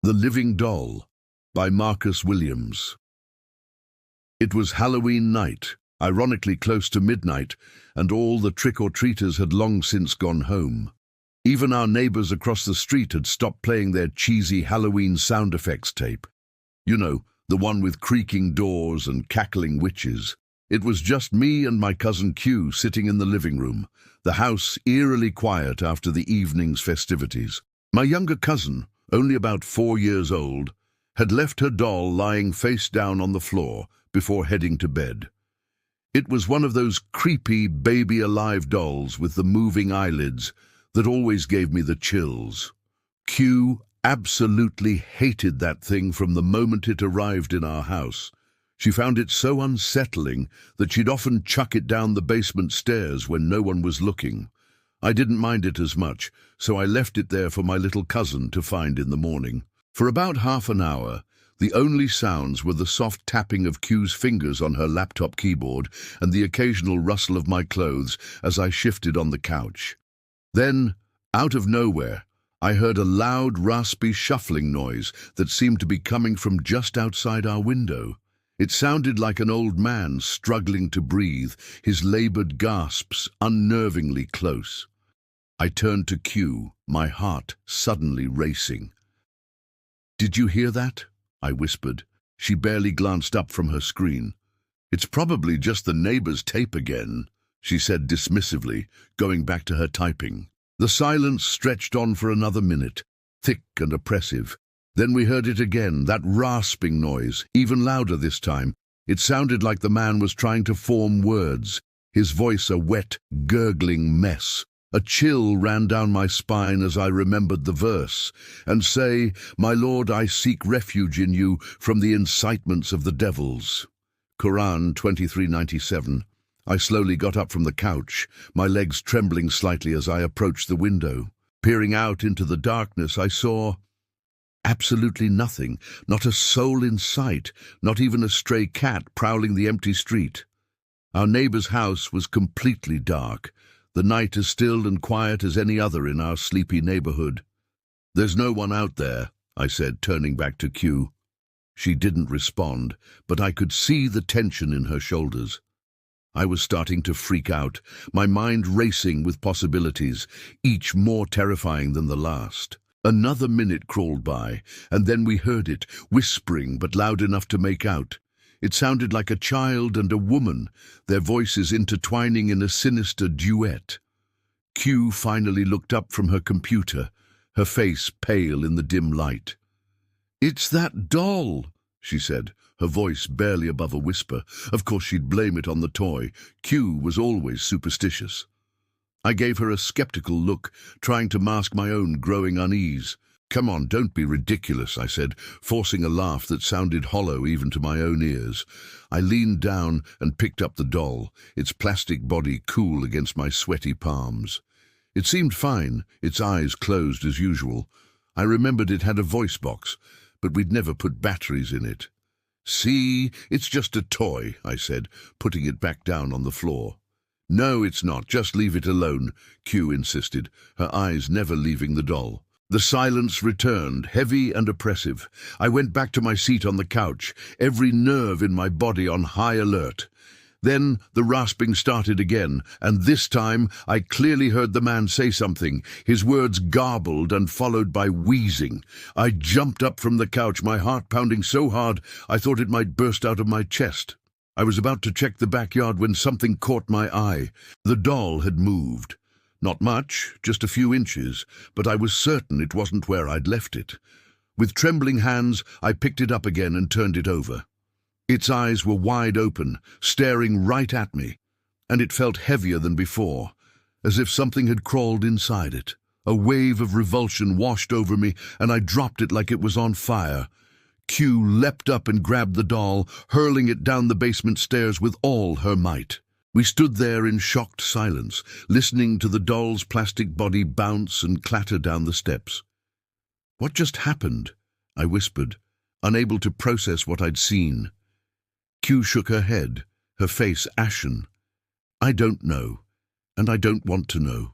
The Living Doll by Marcus Williams. It was Halloween night, ironically close to midnight, and all the trick-or-treaters had long since gone home. Even our neighbors across the street had stopped playing their cheesy Halloween sound effects tape. You know, the one with creaking doors and cackling witches. It was just me and my cousin Q sitting in the living room, the house eerily quiet after the evening's festivities. My younger cousin, only about 4 years old, had left her doll lying face down on the floor before heading to bed. It was one of those creepy baby-alive dolls with the moving eyelids that always gave me the chills. Q absolutely hated that thing from the moment it arrived in our house. She found it so unsettling that she'd often chuck it down the basement stairs when no one was looking. I didn't mind it as much, so I left it there for my little cousin to find in the morning. For about half an hour, the only sounds were the soft tapping of Q's fingers on her laptop keyboard and the occasional rustle of my clothes as I shifted on the couch. Then, out of nowhere, I heard a loud, raspy shuffling noise that seemed to be coming from just outside our window. It sounded like an old man struggling to breathe, his labored gasps unnervingly close. I turned to Q, my heart suddenly racing. "Did you hear that?" I whispered. She barely glanced up from her screen. "It's probably just the neighbor's tape again," she said dismissively, going back to her typing. The silence stretched on for another minute, thick and oppressive. Then we heard it again, that rasping noise, even louder this time. It sounded like the man was trying to form words, his voice a wet, gurgling mess. A chill ran down my spine as I remembered the verse, and say, "My Lord, I seek refuge in you from the incitements of the devils." Quran 23:97. I slowly got up from the couch, my legs trembling slightly as I approached the window. Peering out into the darkness, I saw absolutely nothing, not a soul in sight, not even a stray cat prowling the empty street. Our neighbor's house was completely dark, the night as still and quiet as any other in our sleepy neighborhood. "There's no one out there," I said, turning back to Q. She didn't respond, but I could see the tension in her shoulders. I was starting to freak out, my mind racing with possibilities, each more terrifying than the last. Another minute crawled by, and then we heard it, whispering but loud enough to make out. It sounded like a child and a woman, their voices intertwining in a sinister duet. Q finally looked up from her computer, her face pale in the dim light. "It's that doll," she said, her voice barely above a whisper. Of course she'd blame it on the toy. Q was always superstitious. I gave her a skeptical look, trying to mask my own growing unease. "Come on, don't be ridiculous," I said, forcing a laugh that sounded hollow even to my own ears. I leaned down and picked up the doll, its plastic body cool against my sweaty palms. It seemed fine, its eyes closed as usual. I remembered it had a voice box, but we'd never put batteries in it. "See, it's just a toy," I said, putting it back down on the floor. "No, it's not. Just leave it alone," Q insisted, her eyes never leaving the doll. The silence returned, heavy and oppressive. I went back to my seat on the couch, every nerve in my body on high alert. Then the rasping started again, and this time I clearly heard the man say something, his words garbled and followed by wheezing. I jumped up from the couch, my heart pounding so hard I thought it might burst out of my chest. I was about to check the backyard when something caught my eye. The doll had moved. Not much, just a few inches, but I was certain it wasn't where I'd left it. With trembling hands, I picked it up again and turned it over. Its eyes were wide open, staring right at me, and it felt heavier than before, as if something had crawled inside it. A wave of revulsion washed over me, and I dropped it like it was on fire. Q leapt up and grabbed the doll, hurling it down the basement stairs with all her might. We stood there in shocked silence, listening to the doll's plastic body bounce and clatter down the steps. "What just happened?" I whispered, unable to process what I'd seen. Q shook her head, her face ashen. "I don't know, and I don't want to know.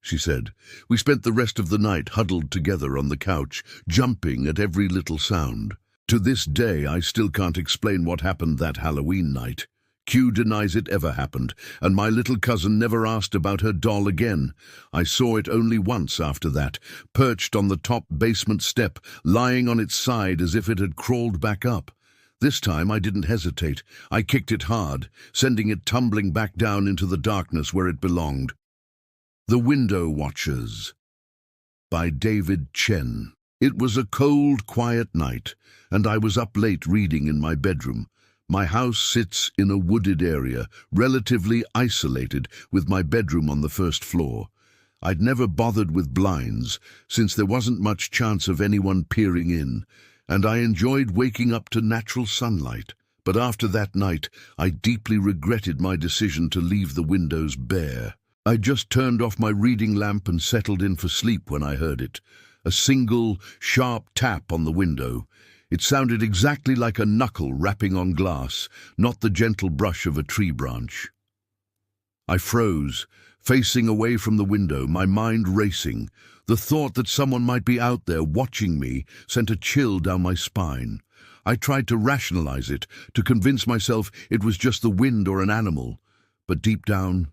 she said. We spent the rest of the night huddled together on the couch, jumping at every little sound. To this day, I still can't explain what happened that Halloween night. Q denies it ever happened, and my little cousin never asked about her doll again. I saw it only once after that, perched on the top basement step, lying on its side as if it had crawled back up. This time I didn't hesitate. I kicked it hard, sending it tumbling back down into the darkness where it belonged. The Window Watchers by David Chen. It was a cold, quiet night, and I was up late reading in my bedroom. My house sits in a wooded area, relatively isolated, with my bedroom on the first floor. I'd never bothered with blinds, since there wasn't much chance of anyone peering in, and I enjoyed waking up to natural sunlight. But after that night, I deeply regretted my decision to leave the windows bare. I just turned off my reading lamp and settled in for sleep when I heard it. A single, sharp tap on the window. It sounded exactly like a knuckle rapping on glass, not the gentle brush of a tree branch. I froze, facing away from the window, my mind racing. The thought that someone might be out there watching me sent a chill down my spine. I tried to rationalize it, to convince myself it was just the wind or an animal. But deep down,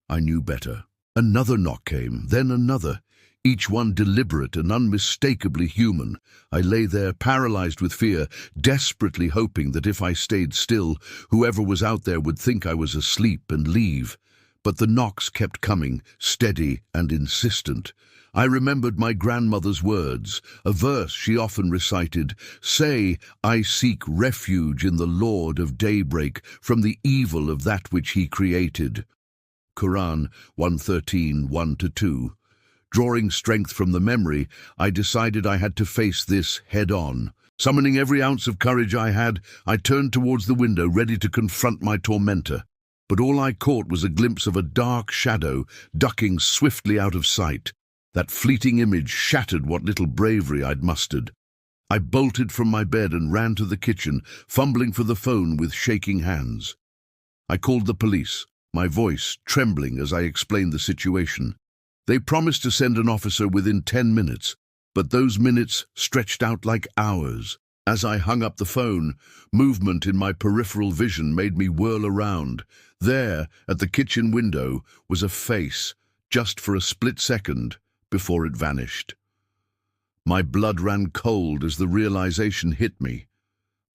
I knew better. Another knock came, then another, each one deliberate and unmistakably human. I lay there, paralyzed with fear, desperately hoping that if I stayed still, whoever was out there would think I was asleep and leave. But the knocks kept coming, steady and insistent. I remembered my grandmother's words, a verse she often recited, "Say, I seek refuge in the Lord of daybreak from the evil of that which he created." Quran 1:13, 1-2. Drawing strength from the memory, I decided I had to face this head-on. Summoning every ounce of courage I had, I turned towards the window, ready to confront my tormentor. But all I caught was a glimpse of a dark shadow ducking swiftly out of sight. That fleeting image shattered what little bravery I'd mustered. I bolted from my bed and ran to the kitchen, fumbling for the phone with shaking hands. I called the police, my voice trembling as I explained the situation. They promised to send an officer within 10 minutes, but those minutes stretched out like hours. As I hung up the phone, movement in my peripheral vision made me whirl around. There, at the kitchen window, was a face, just for a split second, before it vanished. My blood ran cold as the realization hit me.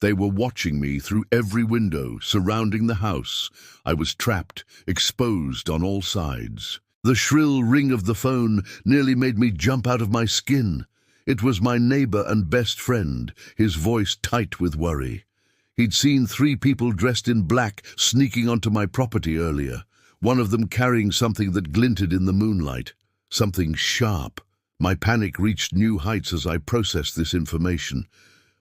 They were watching me through every window surrounding the house. I was trapped, exposed on all sides. The shrill ring of the phone nearly made me jump out of my skin. It was my neighbor and best friend, his voice tight with worry. He'd seen 3 people dressed in black sneaking onto my property earlier, one of them carrying something that glinted in the moonlight, something sharp. My panic reached new heights as I processed this information.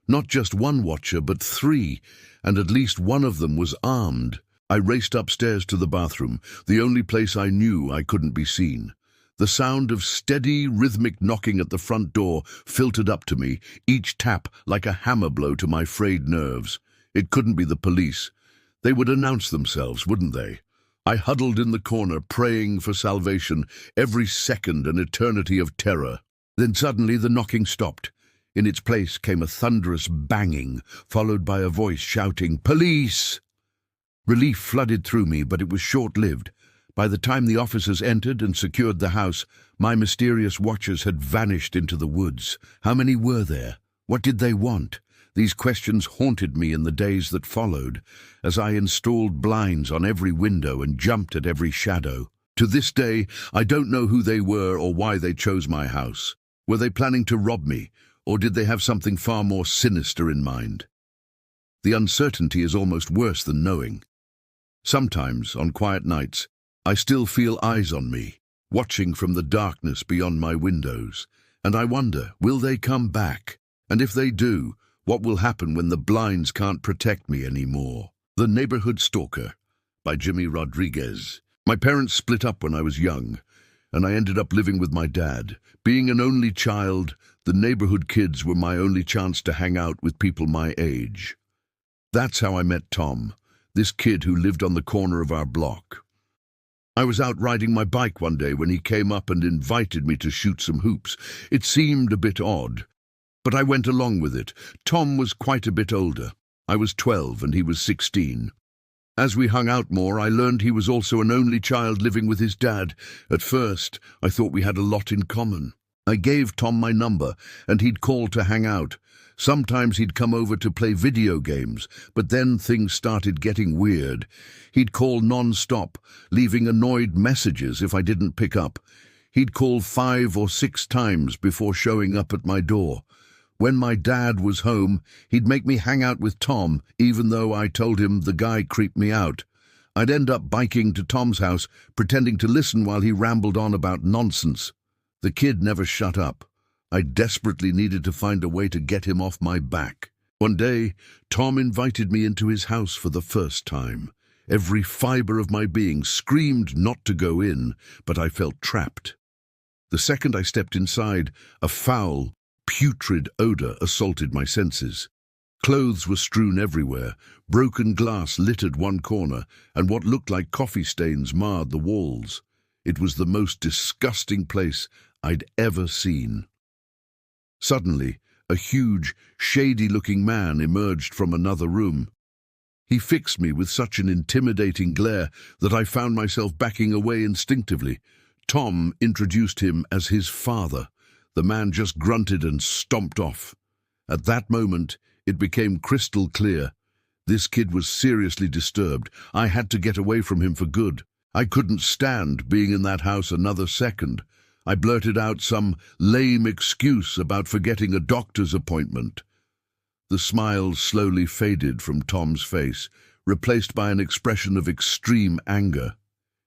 Not just one watcher, but 3, and at least one of them was armed. I raced upstairs to the bathroom, the only place I knew I couldn't be seen. The sound of steady, rhythmic knocking at the front door filtered up to me, each tap like a hammer blow to my frayed nerves. It couldn't be the police. They would announce themselves, wouldn't they? I huddled in the corner, praying for salvation, every second an eternity of terror. Then suddenly the knocking stopped. In its place came a thunderous banging, followed by a voice shouting, "Police!" Relief flooded through me, but it was short-lived. By the time the officers entered and secured the house, my mysterious watchers had vanished into the woods. How many were there? What did they want? These questions haunted me in the days that followed, as I installed blinds on every window and jumped at every shadow. To this day, I don't know who they were or why they chose my house. Were they planning to rob me, or did they have something far more sinister in mind? The uncertainty is almost worse than knowing. Sometimes, on quiet nights, I still feel eyes on me, watching from the darkness beyond my windows, and I wonder, will they come back? And if they do, what will happen when the blinds can't protect me anymore? The Neighborhood Stalker by Jimmy Rodriguez. My parents split up when I was young, and I ended up living with my dad. Being an only child, the neighborhood kids were my only chance to hang out with people my age. That's how I met Tom, this kid who lived on the corner of our block. I was out riding my bike one day when he came up and invited me to shoot some hoops. It seemed a bit odd, but I went along with it. Tom was quite a bit older. I was 12 and he was 16. As we hung out more, I learned he was also an only child living with his dad. At first, I thought we had a lot in common. I gave Tom my number, and he'd call to hang out. Sometimes he'd come over to play video games, but then things started getting weird. He'd call non-stop, leaving annoyed messages if I didn't pick up. He'd call 5 or 6 times before showing up at my door. When my dad was home, he'd make me hang out with Tom, even though I told him the guy creeped me out. I'd end up biking to Tom's house, pretending to listen while he rambled on about nonsense. The kid never shut up. I desperately needed to find a way to get him off my back. One day, Tom invited me into his house for the first time. Every fiber of my being screamed not to go in, but I felt trapped. The second I stepped inside, a foul, putrid odor assaulted my senses. Clothes were strewn everywhere, broken glass littered one corner, and what looked like coffee stains marred the walls. It was the most disgusting place I'd ever seen. Suddenly, a huge, shady-looking man emerged from another room. He fixed me with such an intimidating glare that I found myself backing away instinctively. Tom introduced him as his father. The man just grunted and stomped off. At that moment, it became crystal clear. This kid was seriously disturbed. I had to get away from him for good. I couldn't stand being in that house another second. I blurted out some lame excuse about forgetting a doctor's appointment. The smile slowly faded from Tom's face, replaced by an expression of extreme anger.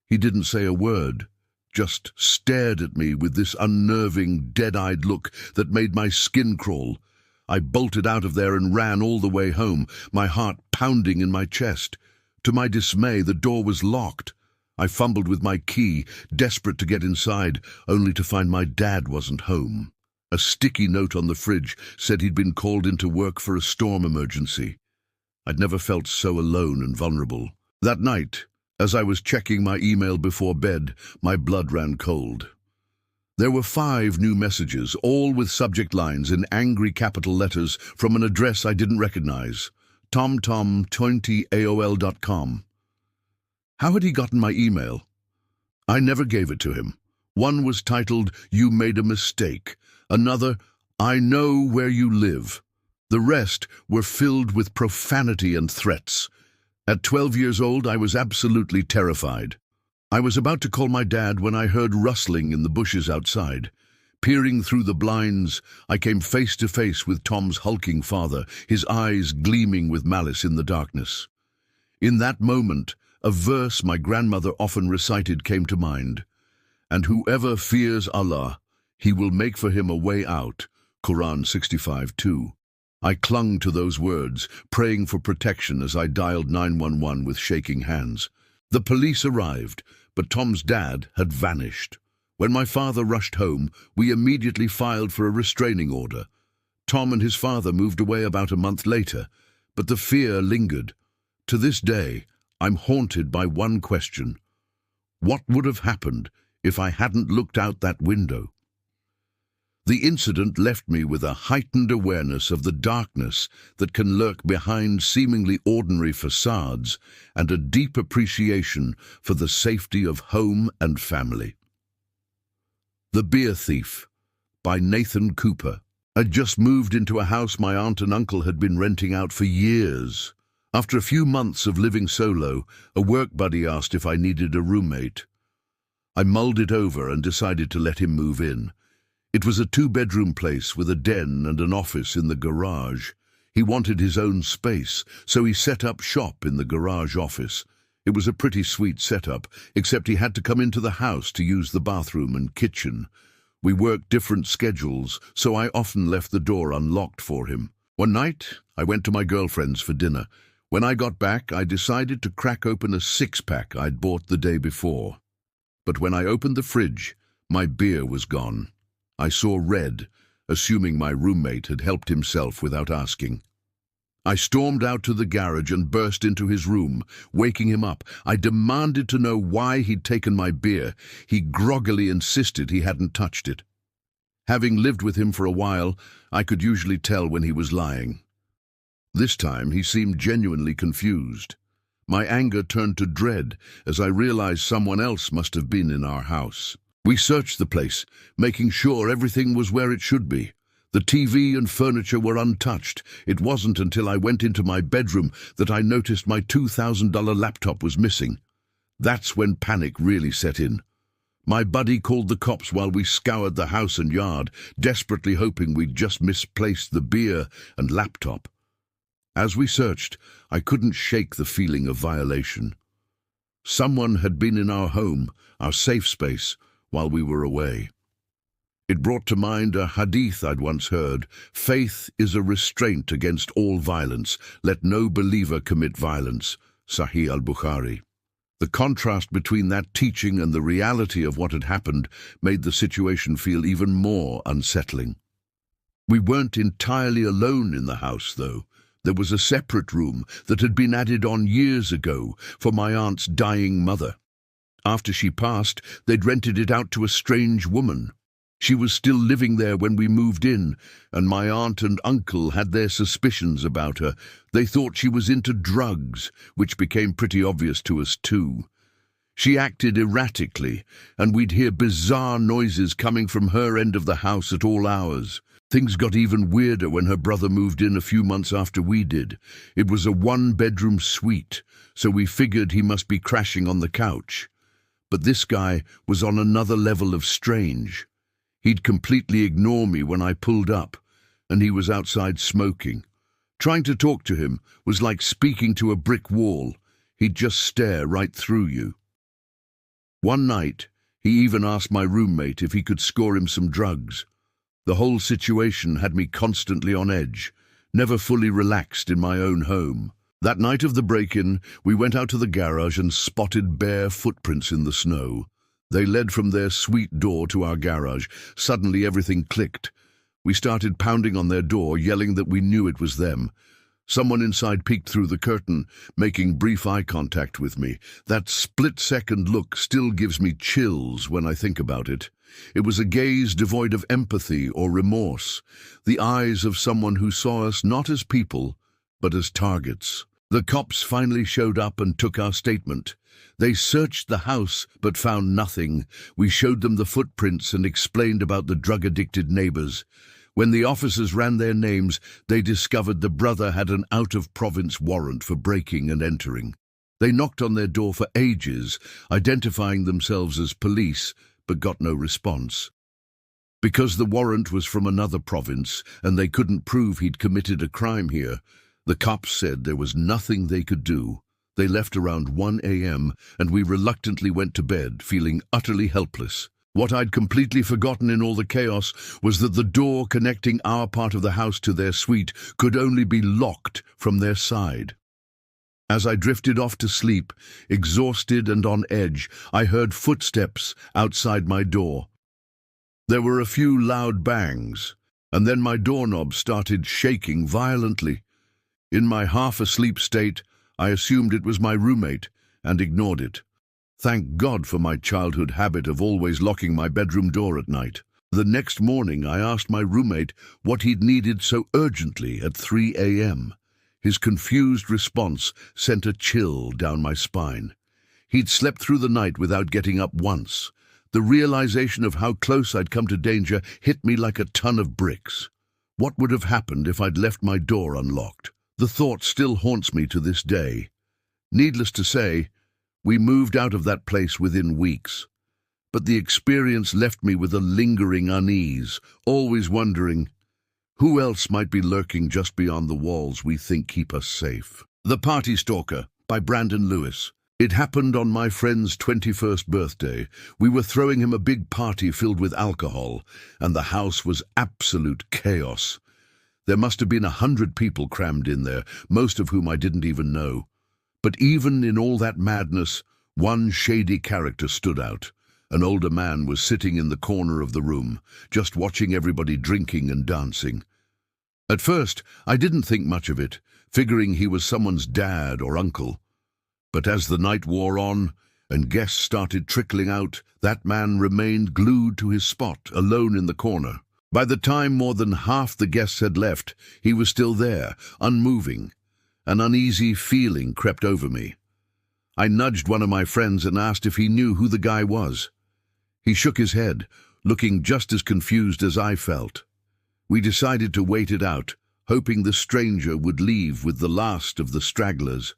He didn't say a word, just stared at me with this unnerving, dead-eyed look that made my skin crawl. I bolted out of there and ran all the way home, my heart pounding in my chest. To my dismay, the door was locked. I fumbled with my key, desperate to get inside, only to find my dad wasn't home. A sticky note on the fridge said he'd been called into work for a storm emergency. I'd never felt so alone and vulnerable. That night, as I was checking my email before bed, my blood ran cold. There were 5 new messages, all with subject lines in angry capital letters from an address I didn't recognize. TomTom20AOL.com. How had he gotten my email? I never gave it to him. One was titled, "You made a mistake." Another, "I know where you live." The rest were filled with profanity and threats. At 12 years old, I was absolutely terrified. I was about to call my dad when I heard rustling in the bushes outside. Peering through the blinds, I came face to face with Tom's hulking father, his eyes gleaming with malice in the darkness. In that moment, a verse my grandmother often recited came to mind. "And whoever fears Allah, He will make for him a way out." Quran 65:2. I clung to those words, praying for protection as I dialed 911 with shaking hands. The police arrived, but Tom's dad had vanished. When my father rushed home, we immediately filed for a restraining order. Tom and his father moved away about a month later, but the fear lingered. To this day, I'm haunted by one question. What would have happened if I hadn't looked out that window? The incident left me with a heightened awareness of the darkness that can lurk behind seemingly ordinary facades and a deep appreciation for the safety of home and family. The Beer Thief by Nathan Cooper. I'd just moved into a house my aunt and uncle had been renting out for years. After a few months of living solo, a work buddy asked if I needed a roommate. I mulled it over and decided to let him move in. It was a 2-bedroom place with a den and an office in the garage. He wanted his own space, so he set up shop in the garage office. It was a pretty sweet setup, except he had to come into the house to use the bathroom and kitchen. We worked different schedules, so I often left the door unlocked for him. One night, I went to my girlfriend's for dinner. When I got back, I decided to crack open a 6-pack I'd bought the day before. But when I opened the fridge, my beer was gone. I saw red, assuming my roommate had helped himself without asking. I stormed out to the garage and burst into his room, waking him up. I demanded to know why he'd taken my beer. He groggily insisted he hadn't touched it. Having lived with him for a while, I could usually tell when he was lying. This time he seemed genuinely confused. My anger turned to dread as I realized someone else must have been in our house. We searched the place, making sure everything was where it should be. The TV and furniture were untouched. It wasn't until I went into my bedroom that I noticed my $2,000 laptop was missing. That's when panic really set in. My buddy called the cops while we scoured the house and yard, desperately hoping we'd just misplaced the beer and laptop. As we searched, I couldn't shake the feeling of violation. Someone had been in our home, our safe space, while we were away. It brought to mind a hadith I'd once heard: faith is a restraint against all violence. Let no believer commit violence. Sahih al-Bukhari. The contrast between that teaching and the reality of what had happened made the situation feel even more unsettling. We weren't entirely alone in the house, though. There was a separate room that had been added on years ago for my aunt's dying mother. After she passed, they'd rented it out to a strange woman. She was still living there when we moved in, and my aunt and uncle had their suspicions about her. They thought she was into drugs, which became pretty obvious to us too. She acted erratically, and we'd hear bizarre noises coming from her end of the house at all hours. Things got even weirder when her brother moved in a few months after we did. It was a one-bedroom suite, so we figured he must be crashing on the couch. But this guy was on another level of strange. He'd completely ignore me when I pulled up, and he was outside smoking. Trying to talk to him was like speaking to a brick wall. He'd just stare right through you. One night, he even asked my roommate if he could score him some drugs. The whole situation had me constantly on edge, never fully relaxed in my own home. That night of the break-in, we went out to the garage and spotted bare footprints in the snow. They led from their suite door to our garage. Suddenly everything clicked. We started pounding on their door, yelling that we knew it was them. Someone inside peeked through the curtain, making brief eye contact with me. That split-second look still gives me chills when I think about it. It was a gaze devoid of empathy or remorse, the eyes of someone who saw us not as people, but as targets. The cops finally showed up and took our statement. They searched the house but found nothing. We showed them the footprints and explained about the drug-addicted neighbors. When the officers ran their names, they discovered the brother had an out-of-province warrant for breaking and entering. They knocked on their door for ages, identifying themselves as police, but got no response. Because the warrant was from another province and they couldn't prove he'd committed a crime here, the cops said there was nothing they could do. They left around 1 a.m. and we reluctantly went to bed, feeling utterly helpless. What I'd completely forgotten in all the chaos was that the door connecting our part of the house to their suite could only be locked from their side. As I drifted off to sleep, exhausted and on edge, I heard footsteps outside my door. There were a few loud bangs, and then my doorknob started shaking violently. In my half-asleep state, I assumed it was my roommate and ignored it. Thank God for my childhood habit of always locking my bedroom door at night. The next morning, I asked my roommate what he'd needed so urgently at 3 a.m. His confused response sent a chill down my spine. He'd slept through the night without getting up once. The realization of how close I'd come to danger hit me like a ton of bricks. What would have happened if I'd left my door unlocked? The thought still haunts me to this day. Needless to say, we moved out of that place within weeks. But the experience left me with a lingering unease, always wondering, who else might be lurking just beyond the walls we think keep us safe? The Party Stalker by Brandon Lewis. It happened on my friend's 21st birthday. We were throwing him a big party filled with alcohol, and the house was absolute chaos. There must have been 100 people crammed in there, most of whom I didn't even know. But even in all that madness, one shady character stood out. An older man was sitting in the corner of the room, just watching everybody drinking and dancing. At first, I didn't think much of it, figuring he was someone's dad or uncle. But as the night wore on and guests started trickling out, that man remained glued to his spot, alone in the corner. By the time more than half the guests had left, he was still there, unmoving. An uneasy feeling crept over me. I nudged one of my friends and asked if he knew who the guy was. He shook his head, looking just as confused as I felt. We decided to wait it out, hoping the stranger would leave with the last of the stragglers.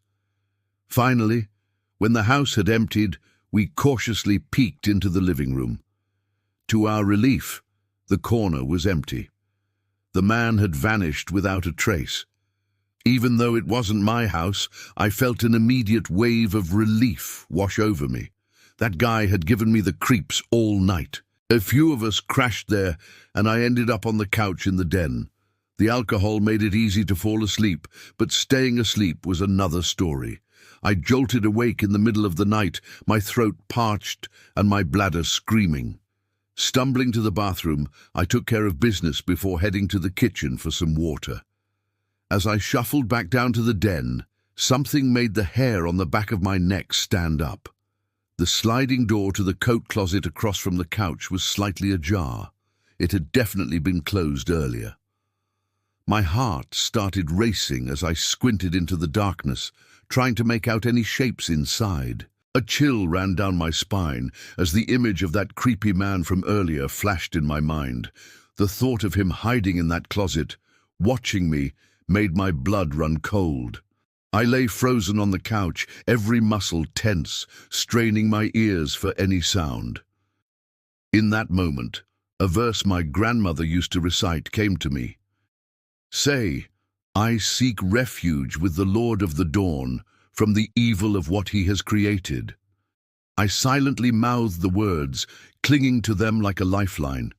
Finally, when the house had emptied, we cautiously peeked into the living room. To our relief, the corner was empty. The man had vanished without a trace. Even though it wasn't my house, I felt an immediate wave of relief wash over me. That guy had given me the creeps all night. A few of us crashed there, and I ended up on the couch in the den. The alcohol made it easy to fall asleep, but staying asleep was another story. I jolted awake in the middle of the night, my throat parched and my bladder screaming. Stumbling to the bathroom, I took care of business before heading to the kitchen for some water. As I shuffled back down to the den, something made the hair on the back of my neck stand up. The sliding door to the coat closet across from the couch was slightly ajar. It had definitely been closed earlier. My heart started racing as I squinted into the darkness, trying to make out any shapes inside. A chill ran down my spine as the image of that creepy man from earlier flashed in my mind. The thought of him hiding in that closet, watching me, made my blood run cold. I lay frozen on the couch, every muscle tense, straining my ears for any sound. In that moment, a verse my grandmother used to recite came to me. "Say, I seek refuge with the Lord of the dawn from the evil of what he has created." I silently mouthed the words, clinging to them like a lifeline.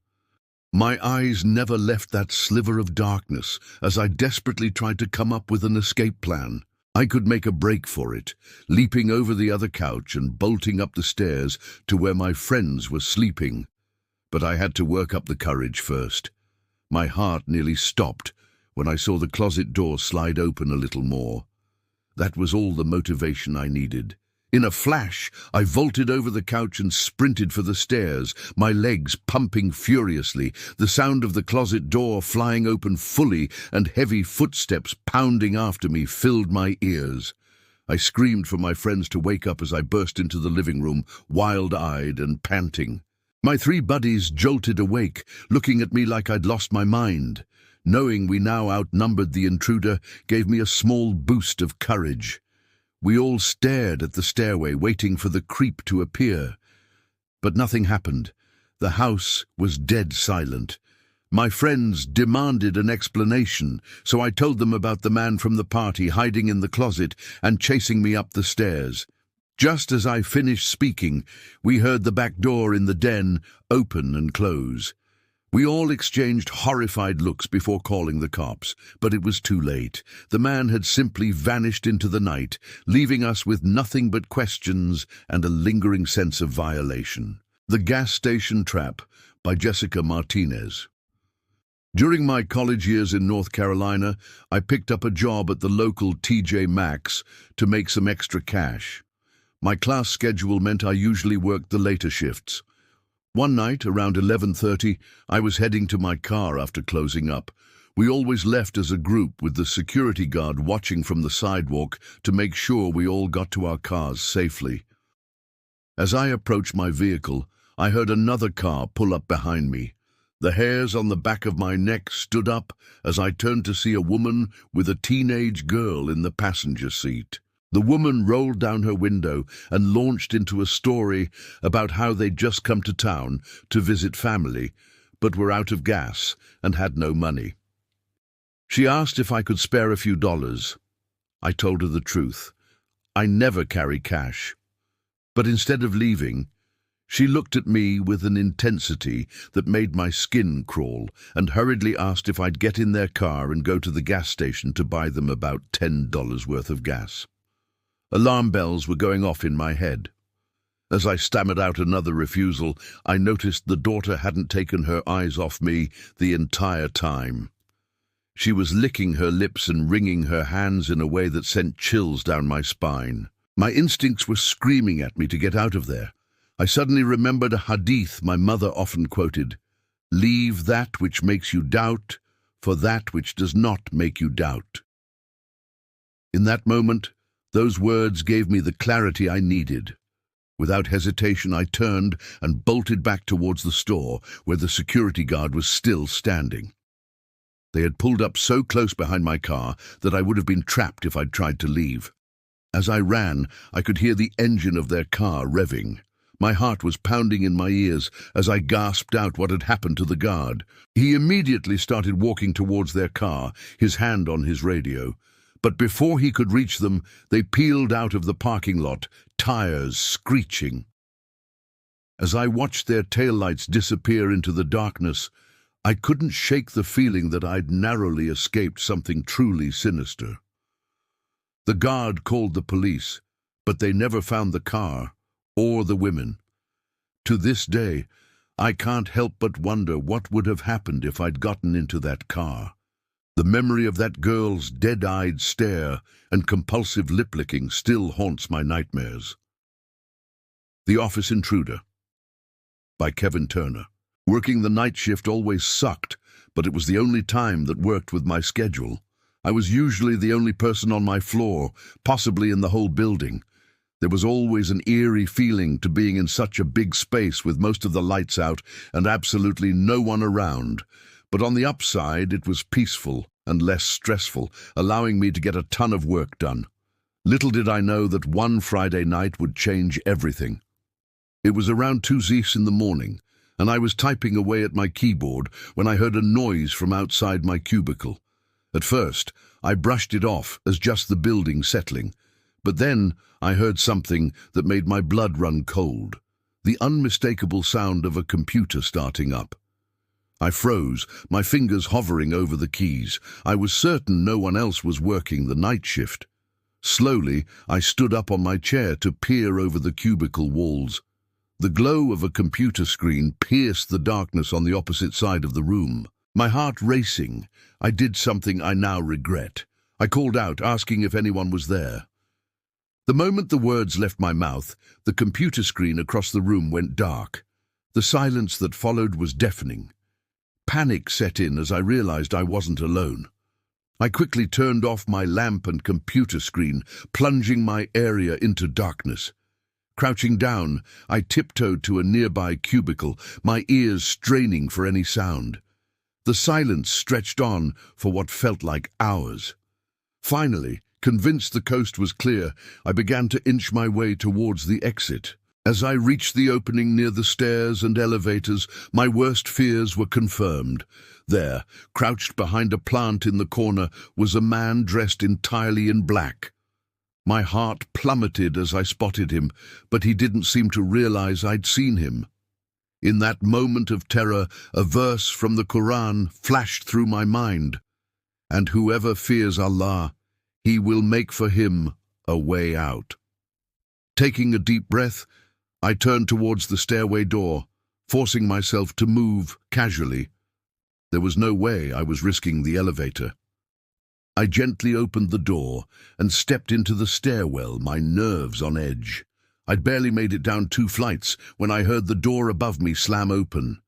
My eyes never left that sliver of darkness as I desperately tried to come up with an escape plan. I could make a break for it, leaping over the other couch and bolting up the stairs to where my friends were sleeping. But I had to work up the courage first. My heart nearly stopped when I saw the closet door slide open a little more. That was all the motivation I needed. In a flash, I vaulted over the couch and sprinted for the stairs, my legs pumping furiously, the sound of the closet door flying open fully and heavy footsteps pounding after me filled my ears. I screamed for my friends to wake up as I burst into the living room, wild-eyed and panting. My 3 buddies jolted awake, looking at me like I'd lost my mind. Knowing we now outnumbered the intruder gave me a small boost of courage. We all stared at the stairway, waiting for the creep to appear. But nothing happened. The house was dead silent. My friends demanded an explanation, so I told them about the man from the party hiding in the closet and chasing me up the stairs. Just as I finished speaking, we heard the back door in the den open and close. We all exchanged horrified looks before calling the cops, but it was too late. The man had simply vanished into the night, leaving us with nothing but questions and a lingering sense of violation. The Gas Station Trap by Jessica Martinez. During my college years in North Carolina, I picked up a job at the local TJ Maxx to make some extra cash. My class schedule meant I usually worked the later shifts. One night, around 11:30, I was heading to my car after closing up. We always left as a group with the security guard watching from the sidewalk to make sure we all got to our cars safely. As I approached my vehicle, I heard another car pull up behind me. The hairs on the back of my neck stood up as I turned to see a woman with a teenage girl in the passenger seat. The woman rolled down her window and launched into a story about how they'd just come to town to visit family, but were out of gas and had no money. She asked if I could spare a few dollars. I told her the truth. I never carry cash. But instead of leaving, she looked at me with an intensity that made my skin crawl and hurriedly asked if I'd get in their car and go to the gas station to buy them about $10 worth of gas. Alarm bells were going off in my head. As I stammered out another refusal, I noticed the daughter hadn't taken her eyes off me the entire time. She was licking her lips and wringing her hands in a way that sent chills down my spine. My instincts were screaming at me to get out of there. I suddenly remembered a hadith my mother often quoted: "Leave that which makes you doubt for that which does not make you doubt." In that moment, those words gave me the clarity I needed. Without hesitation, I turned and bolted back towards the store, where the security guard was still standing. They had pulled up so close behind my car that I would have been trapped if I'd tried to leave. As I ran, I could hear the engine of their car revving. My heart was pounding in my ears as I gasped out what had happened to the guard. He immediately started walking towards their car, his hand on his radio. But before he could reach them, they peeled out of the parking lot, tires screeching. As I watched their taillights disappear into the darkness, I couldn't shake the feeling that I'd narrowly escaped something truly sinister. The guard called the police, but they never found the car or the women. To this day, I can't help but wonder what would have happened if I'd gotten into that car. The memory of that girl's dead-eyed stare and compulsive lip-licking still haunts my nightmares. The Office Intruder, by Kevin Turner. Working the night shift always sucked, but it was the only time that worked with my schedule. I was usually the only person on my floor, possibly in the whole building. There was always an eerie feeling to being in such a big space with most of the lights out and absolutely no one around. But on the upside, it was peaceful and less stressful, allowing me to get a ton of work done. Little did I know that one Friday night would change everything. It was around 2:00 in the morning, and I was typing away at my keyboard when I heard a noise from outside my cubicle. At first, I brushed it off as just the building settling, but then I heard something that made my blood run cold, the unmistakable sound of a computer starting up. I froze, my fingers hovering over the keys. I was certain no one else was working the night shift. Slowly, I stood up on my chair to peer over the cubicle walls. The glow of a computer screen pierced the darkness on the opposite side of the room. My heart racing, I did something I now regret. I called out, asking if anyone was there. The moment the words left my mouth, the computer screen across the room went dark. The silence that followed was deafening. Panic set in as I realized I wasn't alone. I quickly turned off my lamp and computer screen, plunging my area into darkness. Crouching down, I tiptoed to a nearby cubicle, my ears straining for any sound. The silence stretched on for what felt like hours. Finally, convinced the coast was clear, I began to inch my way towards the exit. As I reached the opening near the stairs and elevators, my worst fears were confirmed. There, crouched behind a plant in the corner, was a man dressed entirely in black. My heart plummeted as I spotted him, but he didn't seem to realize I'd seen him. In that moment of terror, a verse from the Quran flashed through my mind. "And whoever fears Allah, He will make for him a way out." Taking a deep breath, I turned towards the stairway door, forcing myself to move casually. There was no way I was risking the elevator. I gently opened the door and stepped into the stairwell, my nerves on edge. I'd barely made it down 2 flights when I heard the door above me slam open.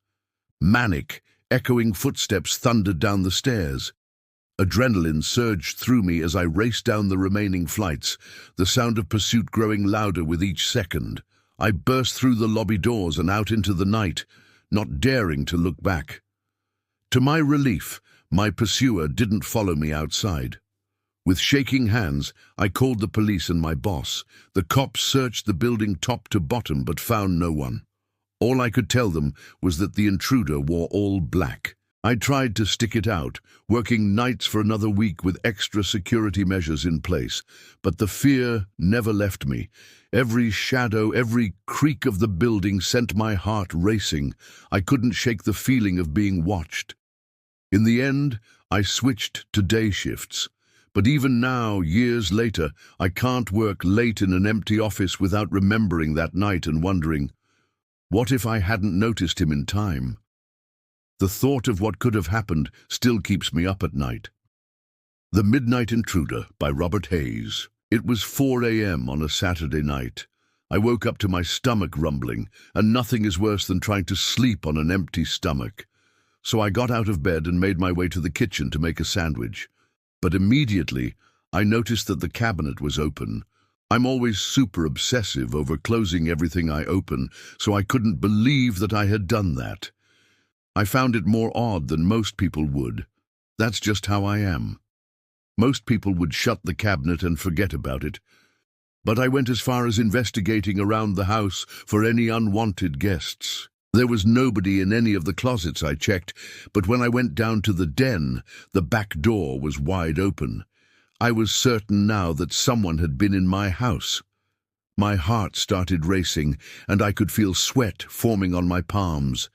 Manic, echoing footsteps thundered down the stairs. Adrenaline surged through me as I raced down the remaining flights, the sound of pursuit growing louder with each second. I burst through the lobby doors and out into the night, not daring to look back. To my relief, my pursuer didn't follow me outside. With shaking hands, I called the police and my boss. The cops searched the building top to bottom but found no one. All I could tell them was that the intruder wore all black. I tried to stick it out, working nights for another week with extra security measures in place, but the fear never left me. Every shadow, every creak of the building sent my heart racing. I couldn't shake the feeling of being watched. In the end, I switched to day shifts. But even now, years later, I can't work late in an empty office without remembering that night and wondering, what if I hadn't noticed him in time? The thought of what could have happened still keeps me up at night. The Midnight Intruder by Robert Hayes. It was 4 a.m. on a Saturday night. I woke up to my stomach rumbling, and nothing is worse than trying to sleep on an empty stomach. So I got out of bed and made my way to the kitchen to make a sandwich. But immediately, I noticed that the cabinet was open. I'm always super obsessive over closing everything I open, so I couldn't believe that I had done that. I found it more odd than most people would. That's just how I am. Most people would shut the cabinet and forget about it. But I went as far as investigating around the house for any unwanted guests. There was nobody in any of the closets I checked, but when I went down to the den, the back door was wide open. I was certain now that someone had been in my house. My heart started racing, and I could feel sweat forming on my palms.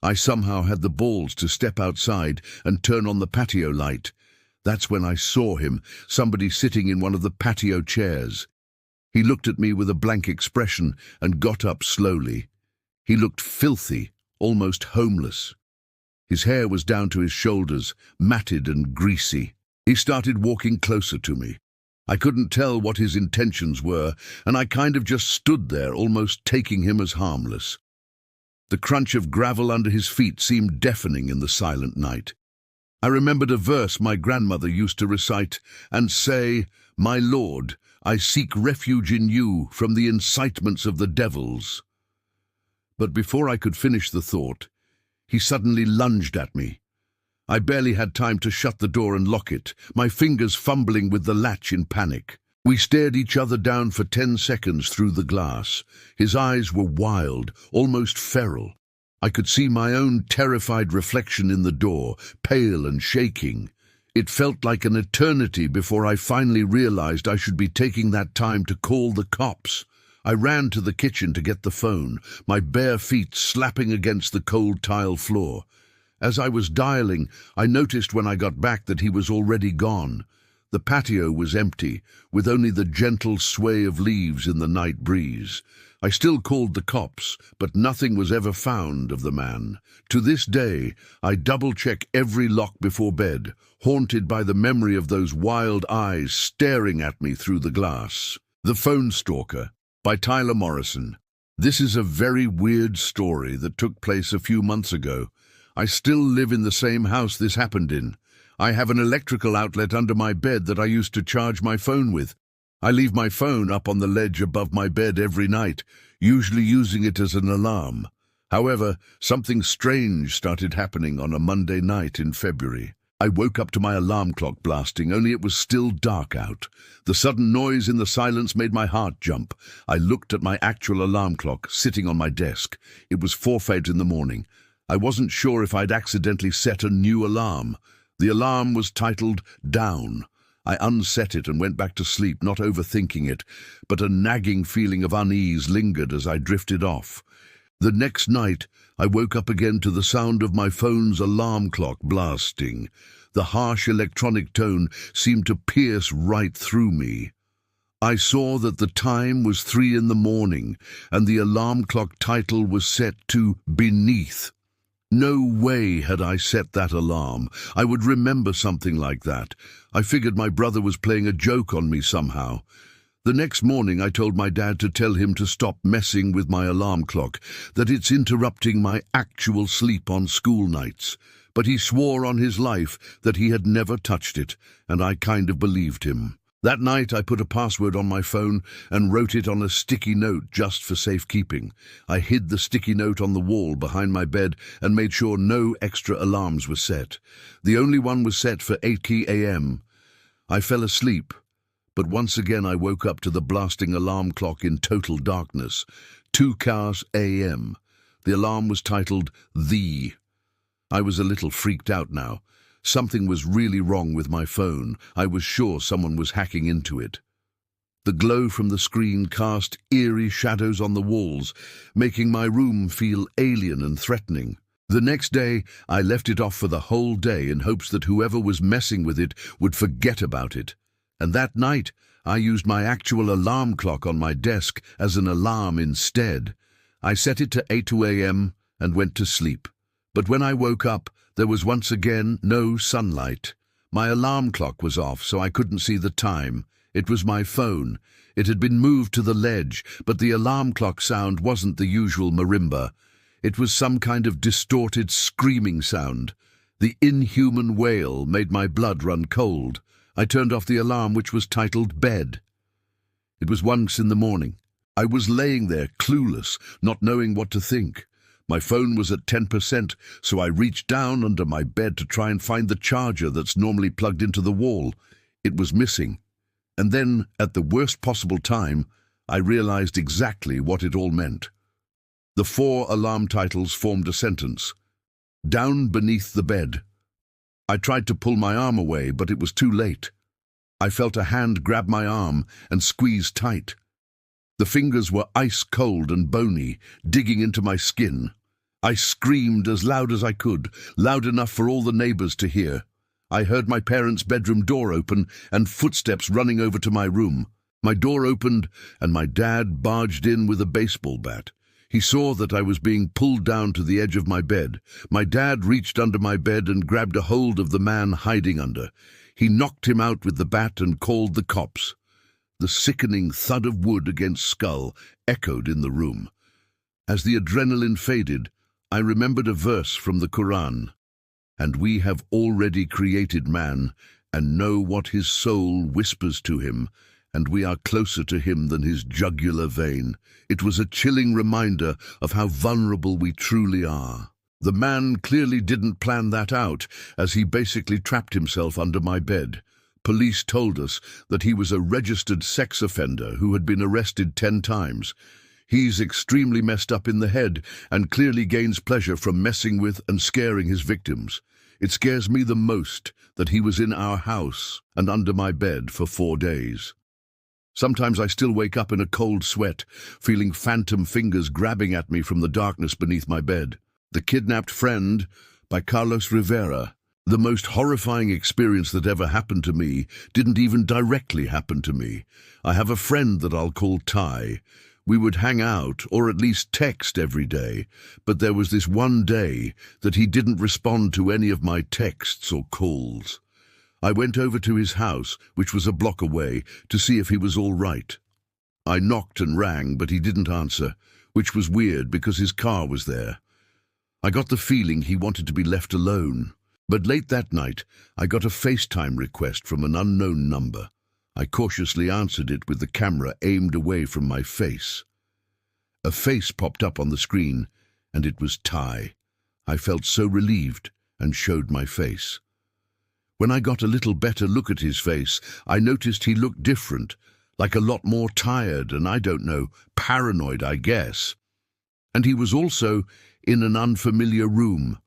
I somehow had the balls to step outside and turn on the patio light. That's when I saw him, somebody sitting in one of the patio chairs. He looked at me with a blank expression and got up slowly. He looked filthy, almost homeless. His hair was down to his shoulders, matted and greasy. He started walking closer to me. I couldn't tell what his intentions were, and I kind of just stood there, almost taking him as harmless. The crunch of gravel under his feet seemed deafening in the silent night. I remembered a verse my grandmother used to recite and say, "My Lord, I seek refuge in you from the incitements of the devils." But before I could finish the thought, he suddenly lunged at me. I barely had time to shut the door and lock it, my fingers fumbling with the latch in panic. We stared each other down for 10 seconds through the glass. His eyes were wild, almost feral. I could see my own terrified reflection in the door, pale and shaking. It felt like an eternity before I finally realized I should be taking that time to call the cops. I ran to the kitchen to get the phone, my bare feet slapping against the cold tile floor. As I was dialing, I noticed when I got back that he was already gone. The patio was empty, with only the gentle sway of leaves in the night breeze. I still called the cops, but nothing was ever found of the man. To this day, I double-check every lock before bed, haunted by the memory of those wild eyes staring at me through the glass. The Phone Stalker by Tyler Morrison. This is a very weird story that took place a few months ago. I still live in the same house this happened in. I have an electrical outlet under my bed that I used to charge my phone with. I leave my phone up on the ledge above my bed every night, usually using it as an alarm. However, something strange started happening on a Monday night in February. I woke up to my alarm clock blasting, only it was still dark out. The sudden noise in the silence made my heart jump. I looked at my actual alarm clock sitting on my desk. It was 4:05 in the morning. I wasn't sure if I'd accidentally set a new alarm. The alarm was titled Down. I unset it and went back to sleep, not overthinking it, but a nagging feeling of unease lingered as I drifted off. The next night, I woke up again to the sound of my phone's alarm clock blasting. The harsh electronic tone seemed to pierce right through me. I saw that the time was 3 in the morning, and the alarm clock title was set to Beneath. No way had I set that alarm. I would remember something like that. I figured my brother was playing a joke on me somehow. The next morning I told my dad to tell him to stop messing with my alarm clock, that it's interrupting my actual sleep on school nights. But he swore on his life that he had never touched it, and I kind of believed him. That night I put a password on my phone and wrote it on a sticky note just for safekeeping. I hid the sticky note on the wall behind my bed and made sure no extra alarms were set. The only one was set for 8 a.m. I fell asleep, but once again I woke up to the blasting alarm clock in total darkness. 2 a.m. The alarm was titled The. I was a little freaked out now. Something was really wrong with my phone. I was sure someone was hacking into it. The glow from the screen cast eerie shadows on the walls, making my room feel alien and threatening. The next day, I left it off for the whole day in hopes that whoever was messing with it would forget about it. And that night, I used my actual alarm clock on my desk as an alarm instead. I set it to 8 a.m. and went to sleep. But when I woke up, there was once again no sunlight. My alarm clock was off, so I couldn't see the time. It was my phone. It had been moved to the ledge, but the alarm clock sound wasn't the usual marimba. It was some kind of distorted screaming sound. The inhuman wail made my blood run cold. I turned off the alarm, which was titled Bed. It was once in the morning. I was laying there, clueless, not knowing what to think. My phone was at 10%, so I reached down under my bed to try and find the charger that's normally plugged into the wall. It was missing. And then, at the worst possible time, I realized exactly what it all meant. The 4 alarm titles formed a sentence. Down beneath the bed. I tried to pull my arm away, but it was too late. I felt a hand grab my arm and squeeze tight. The fingers were ice cold and bony, digging into my skin. I screamed as loud as I could, loud enough for all the neighbors to hear. I heard my parents' bedroom door open and footsteps running over to my room. My door opened and my dad barged in with a baseball bat. He saw that I was being pulled down to the edge of my bed. My dad reached under my bed and grabbed a hold of the man hiding under. He knocked him out with the bat and called the cops. The sickening thud of wood against skull echoed in the room. As the adrenaline faded, I remembered a verse from the Quran. And we have already created man, and know what his soul whispers to him, and we are closer to him than his jugular vein. It was a chilling reminder of how vulnerable we truly are. The man clearly didn't plan that out, as he basically trapped himself under my bed. Police told us that he was a registered sex offender who had been arrested 10 times. He's extremely messed up in the head and clearly gains pleasure from messing with and scaring his victims. It scares me the most that he was in our house and under my bed for 4 days. Sometimes I still wake up in a cold sweat, feeling phantom fingers grabbing at me from the darkness beneath my bed. The Kidnapped Friend by Carlos Rivera. The most horrifying experience that ever happened to me didn't even directly happen to me. I have a friend that I'll call Ty. We would hang out, or at least text every day, but there was this one day that he didn't respond to any of my texts or calls. I went over to his house, which was a block away, to see if he was all right. I knocked and rang, but he didn't answer, which was weird because his car was there. I got the feeling he wanted to be left alone. But late that night, I got a FaceTime request from an unknown number. I cautiously answered it with the camera aimed away from my face. A face popped up on the screen, and it was Ty. I felt so relieved and showed my face. When I got a little better look at his face, I noticed he looked different, like a lot more tired and, I don't know, paranoid, I guess. And he was also in an unfamiliar room.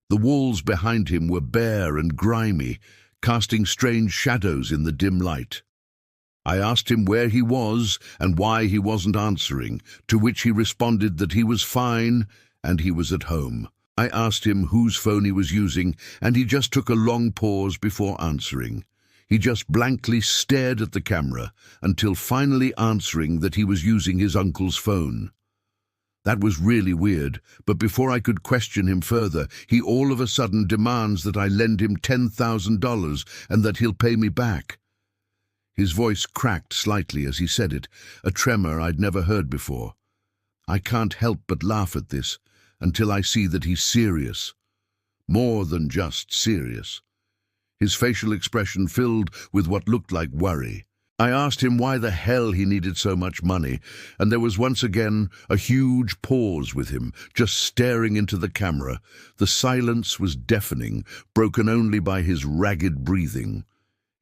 The walls behind him were bare and grimy, casting strange shadows in the dim light. I asked him where he was and why he wasn't answering, to which he responded that he was fine and he was at home. I asked him whose phone he was using, and he just took a long pause before answering. He just blankly stared at the camera until finally answering that he was using his uncle's phone. That was really weird, but before I could question him further, he all of a sudden demands that I lend him $10,000 and that he'll pay me back. His voice cracked slightly as he said it, a tremor I'd never heard before. I can't help but laugh at this until I see that he's serious. More than just serious. His facial expression filled with what looked like worry. I asked him why the hell he needed so much money, and there was once again a huge pause with him, just staring into the camera. The silence was deafening, broken only by his ragged breathing.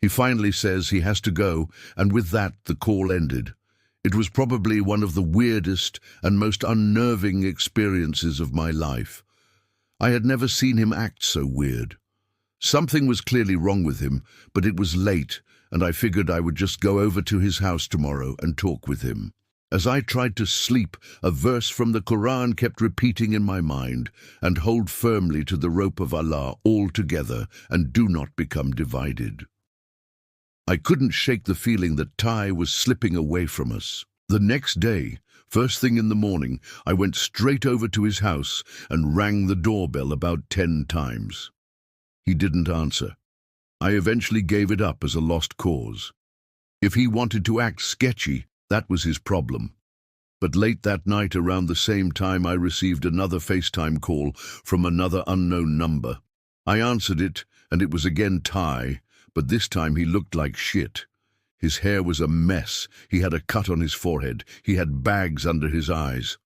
He finally says he has to go, and with that the call ended. It was probably one of the weirdest and most unnerving experiences of my life. I had never seen him act so weird. Something was clearly wrong with him, but it was late, and I figured I would just go over to his house tomorrow and talk with him. As I tried to sleep, a verse from the Quran kept repeating in my mind, and hold firmly to the rope of Allah all together, and do not become divided. I couldn't shake the feeling that Ty was slipping away from us. The next day, first thing in the morning, I went straight over to his house and rang the doorbell about 10 times. He didn't answer. I eventually gave it up as a lost cause. If he wanted to act sketchy, that was his problem. But late that night, around the same time, I received another FaceTime call from another unknown number. I answered it, and it was again Ty, but this time he looked like shit. His hair was a mess, he had a cut on his forehead, he had bags under his eyes.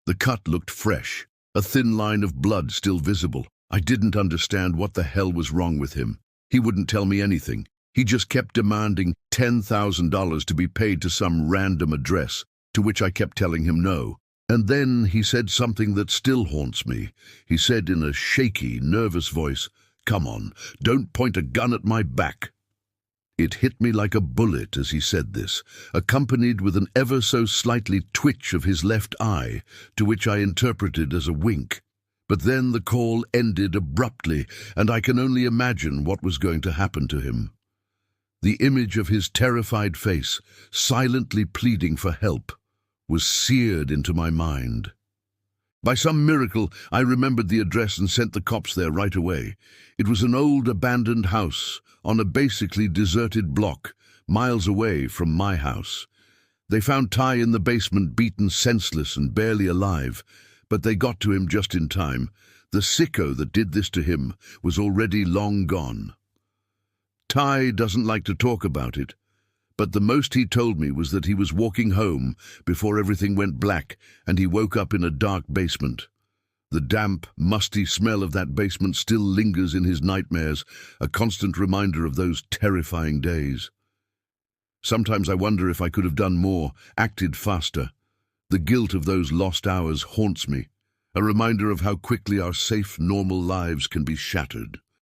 The cut looked fresh, a thin line of blood still visible. I didn't understand what the hell was wrong with him. He wouldn't tell me anything. He just kept demanding $10,000 to be paid to some random address, to which I kept telling him no. And then he said something that still haunts me. He said in a shaky, nervous voice, "Come on, don't point a gun at my back." It hit me like a bullet as he said this, accompanied with an ever so slightly twitch of his left eye, to which I interpreted as a wink. But then the call ended abruptly, and I can only imagine what was going to happen to him. The image of his terrified face, silently pleading for help, was seared into my mind. By some miracle, I remembered the address and sent the cops there right away. It was an old abandoned house on a basically deserted block, miles away from my house. They found Ty in the basement, beaten senseless and barely alive, but they got to him just in time. The sicko that did this to him was already long gone. Ty doesn't like to talk about it, but the most he told me was that he was walking home before everything went black and he woke up in a dark basement. The damp, musty smell of that basement still lingers in his nightmares, a constant reminder of those terrifying days. Sometimes I wonder if I could have done more, acted faster. The guilt of those lost hours haunts me, a reminder of how quickly our safe, normal lives can be shattered.